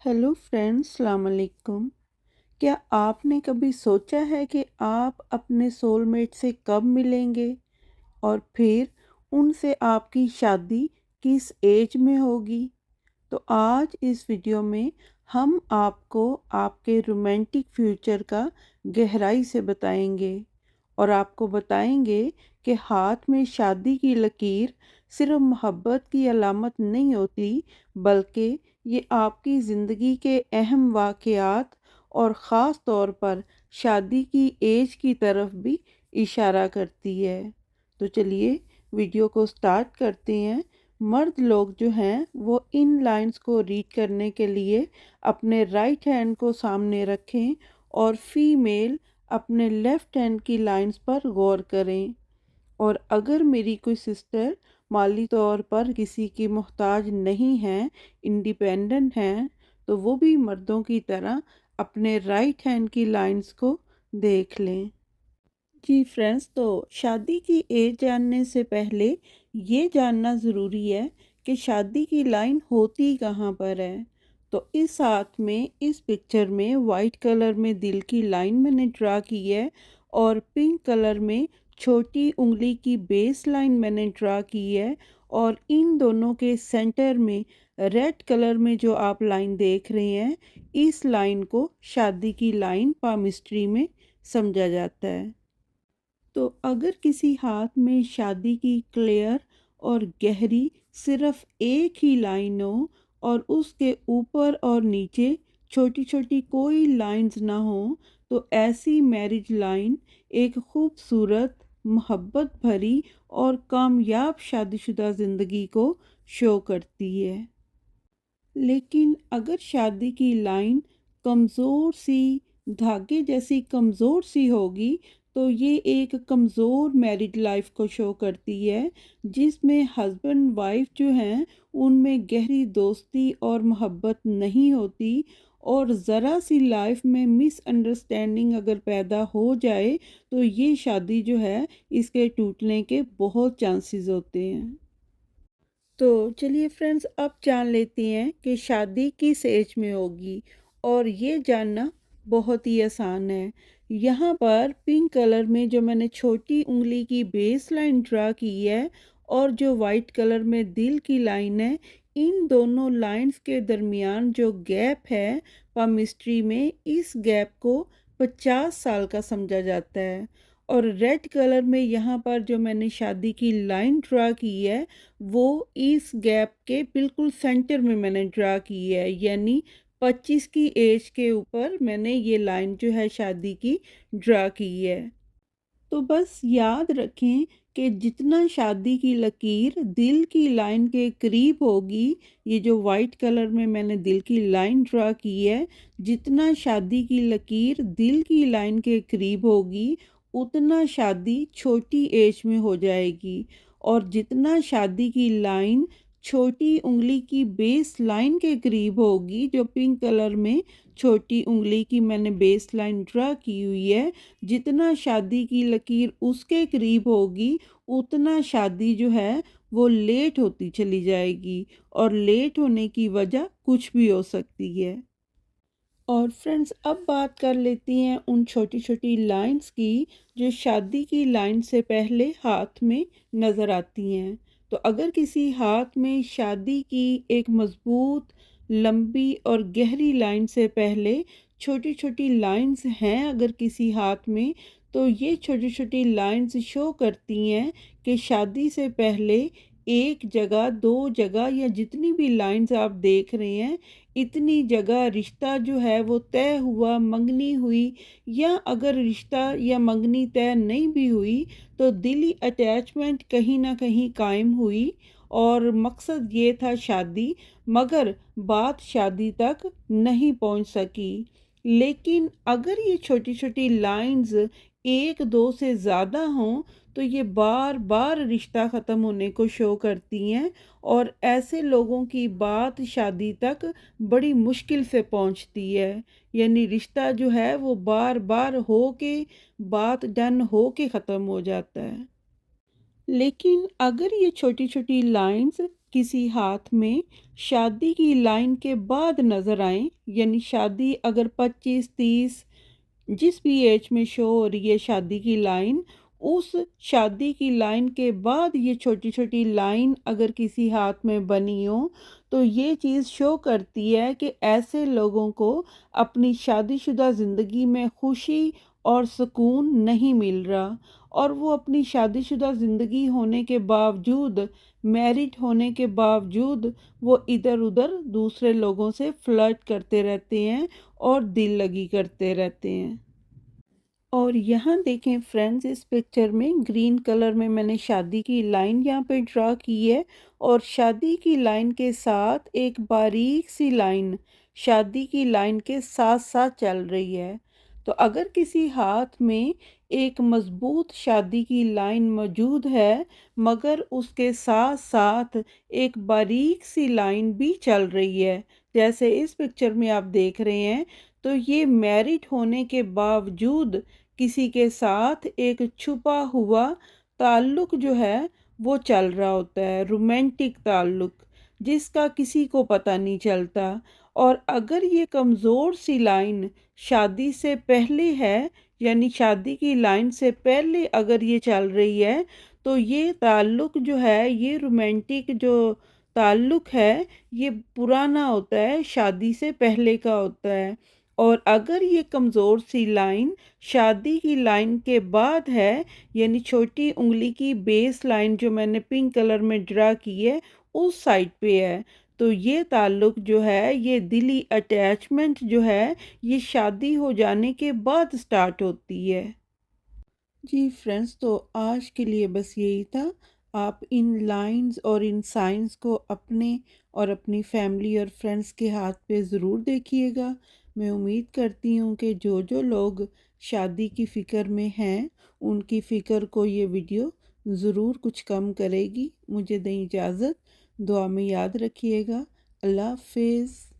Hello friends, अस्सलाम वालेकुम। क्या आपने कभी सोचा है कि आप अपने सोलमेट से कब मिलेंगे और फिर उनसे आपकी शादी किस एज में होगी? तो आज इस वीडियो में हम आपको आपके रोमांटिक फ्यूचर का गहराई से बताएंगे और आपको बताएंगे कि हाथ में शादी की लकीर सिर्फ मोहब्बत की अलामत नहीं होती, बल्कि ये आपकी ज़िंदगी के अहम वाक़यात और ख़ास तौर पर शादी की एज की तरफ भी इशारा करती है। तो चलिए वीडियो को स्टार्ट करते हैं। मर्द लोग जो हैं वो इन लाइंस को रीड करने के लिए अपने राइट हैंड को सामने रखें और फीमेल अपने लेफ़्ट हैंड की लाइंस पर गौर करें। और अगर मेरी कोई सिस्टर माली तौर पर किसी की मोहताज नहीं है, इंडिपेंडेंट हैं, तो वो भी मर्दों की तरह अपने राइट हैंड की लाइंस को देख लें। जी फ्रेंड्स, तो शादी की एज जानने से पहले ये जानना ज़रूरी है कि शादी की लाइन होती कहाँ पर है। तो इस हाथ में इस पिक्चर में वाइट कलर में दिल की लाइन मैंने ड्रा की है और पिंक कलर में छोटी उंगली की बेस लाइन मैंने ड्रा की है। और इन दोनों के सेंटर में रेड कलर में जो आप लाइन देख रहे हैं, इस लाइन को शादी की लाइन पामिस्ट्री में समझा जाता है। तो अगर किसी हाथ में शादी की क्लियर और गहरी सिर्फ एक ही लाइन हो और उसके ऊपर और नीचे छोटी छोटी कोई लाइंस ना हो, तो ऐसी मैरिज लाइन एक खूबसूरत, मोहब्बत भरी और कामयाब शादीशुदा ज़िंदगी को शो करती है। लेकिन अगर शादी की लाइन कमज़ोर सी, धागे जैसी कमज़ोर सी होगी, तो ये एक कमज़ोर मैरिड लाइफ को शो करती है, जिसमें हस्बैंड वाइफ जो हैं उनमें गहरी दोस्ती और मोहब्बत नहीं होती। और ज़रा सी लाइफ में मिसअंडरस्टैंडिंग अगर पैदा हो जाए, तो ये शादी जो है इसके टूटने के बहुत चांसेस होते हैं। तो चलिए फ्रेंड्स, अब जान लेते हैं कि शादी किस एज में होगी। और ये जानना बहुत ही आसान है। यहाँ पर पिंक कलर में जो मैंने छोटी उंगली की बेस लाइन ड्रा की है और जो वाइट कलर में दिल की लाइन है, इन दोनों लाइंस के दरमियान जो गैप है पामिस्ट्री में, इस गैप को 50 साल का समझा जाता है। और रेड कलर में यहाँ पर जो मैंने शादी की लाइन ड्रा की है, वो इस गैप के बिल्कुल सेंटर में मैंने ड्रा की है, यानी 25 की एज के ऊपर मैंने ये लाइन जो है शादी की ड्रा की है। तो बस याद रखें कि जितना शादी की लकीर दिल की लाइन के करीब होगी, ये जो वाइट कलर में मैंने दिल की लाइन ड्रा की है, जितना शादी की लकीर दिल की लाइन के करीब होगी, उतना शादी छोटी एज में हो जाएगी। और जितना शादी की लाइन छोटी उंगली की बेस लाइन के करीब होगी, जो पिंक कलर में छोटी उंगली की मैंने बेस लाइन ड्रा की हुई है, जितना शादी की लकीर उसके करीब होगी, उतना शादी जो है वो लेट होती चली जाएगी। और लेट होने की वजह कुछ भी हो सकती है। और फ्रेंड्स, अब बात कर लेती हैं उन छोटी छोटी लाइंस की जो शादी की लाइन से पहले हाथ में नज़र आती हैं। तो अगर किसी हाथ में शादी की एक मज़बूत, लंबी और गहरी लाइन से पहले छोटी छोटी लाइंस हैं अगर किसी हाथ में, तो ये छोटी छोटी लाइंस शो करती हैं कि शादी से पहले एक जगह, दो जगह या जितनी भी लाइंस आप देख रहे हैं, इतनी जगह रिश्ता जो है वो तय हुआ, मंगनी हुई, या अगर रिश्ता या मंगनी तय नहीं भी हुई, तो दिली अटैचमेंट कहीं ना कहीं कायम हुई और मकसद ये था शादी, मगर बात शादी तक नहीं पहुंच सकी। लेकिन अगर ये छोटी छोटी लाइंस एक दो से ज़्यादा हों, तो ये बार बार रिश्ता ख़त्म होने को शो करती हैं और ऐसे लोगों की बात शादी तक बड़ी मुश्किल से पहुंचती है। यानी रिश्ता जो है वो बार बार हो के, बात डन हो के ख़त्म हो जाता है। लेकिन अगर ये छोटी छोटी लाइंस किसी हाथ में शादी की लाइन के बाद नज़र आए, यानी शादी अगर 25-30 जिस भी एज में शो हो रही है शादी की लाइन, उस शादी की लाइन के बाद ये छोटी छोटी लाइन अगर किसी हाथ में बनी हो, तो ये चीज़ शो करती है कि ऐसे लोगों को अपनी शादीशुदा ज़िंदगी में खुशी और सुकून नहीं मिल रहा, और वो अपनी शादीशुदा ज़िंदगी होने के बावजूद, मैरिड होने के बावजूद, वो इधर उधर दूसरे लोगों से फ्लर्ट करते रहते हैं और दिल लगी करते रहते हैं। और यहाँ देखें फ्रेंड्स, इस पिक्चर में ग्रीन कलर में मैंने शादी की लाइन यहाँ पे ड्रा की है, और शादी की लाइन के साथ एक बारीक सी लाइन शादी की लाइन के साथ साथ चल रही है। तो अगर किसी हाथ में एक मजबूत शादी की लाइन मौजूद है, मगर उसके साथ साथ एक बारीक सी लाइन भी चल रही है, जैसे इस पिक्चर में आप देख रहे हैं, तो ये मैरिड होने के बावजूद किसी के साथ एक छुपा हुआ ताल्लुक जो है वो चल रहा होता है, रोमांटिक ताल्लुक, जिसका किसी को पता नहीं चलता। और अगर ये कमज़ोर सी लाइन शादी से पहले है, यानी शादी की लाइन से पहले अगर ये चल रही है, तो ये ताल्लुक जो है, ये रोमांटिक जो ताल्लुक है, ये पुराना होता है, शादी से पहले का होता है। और अगर ये कमज़ोर सी लाइन शादी की लाइन के बाद है, यानी छोटी उंगली की बेस लाइन जो मैंने पिंक कलर में ड्रा की है उस साइड पे है, तो ये ताल्लुक जो है, ये दिली अटैचमेंट जो है, ये शादी हो जाने के बाद स्टार्ट होती है। जी फ्रेंड्स, तो आज के लिए बस यही था। आप इन लाइंस और इन साइंस को अपने और अपनी फैमिली और फ्रेंड्स के हाथ पे ज़रूर देखिएगा। मैं उम्मीद करती हूँ कि जो जो लोग शादी की फ़िक्र में हैं, उनकी फ़िक्र को ये वीडियो ज़रूर कुछ कम करेगी। मुझे दें इजाज़त, दुआ में याद रखिएगा। अल्लाह हाफ़िज़।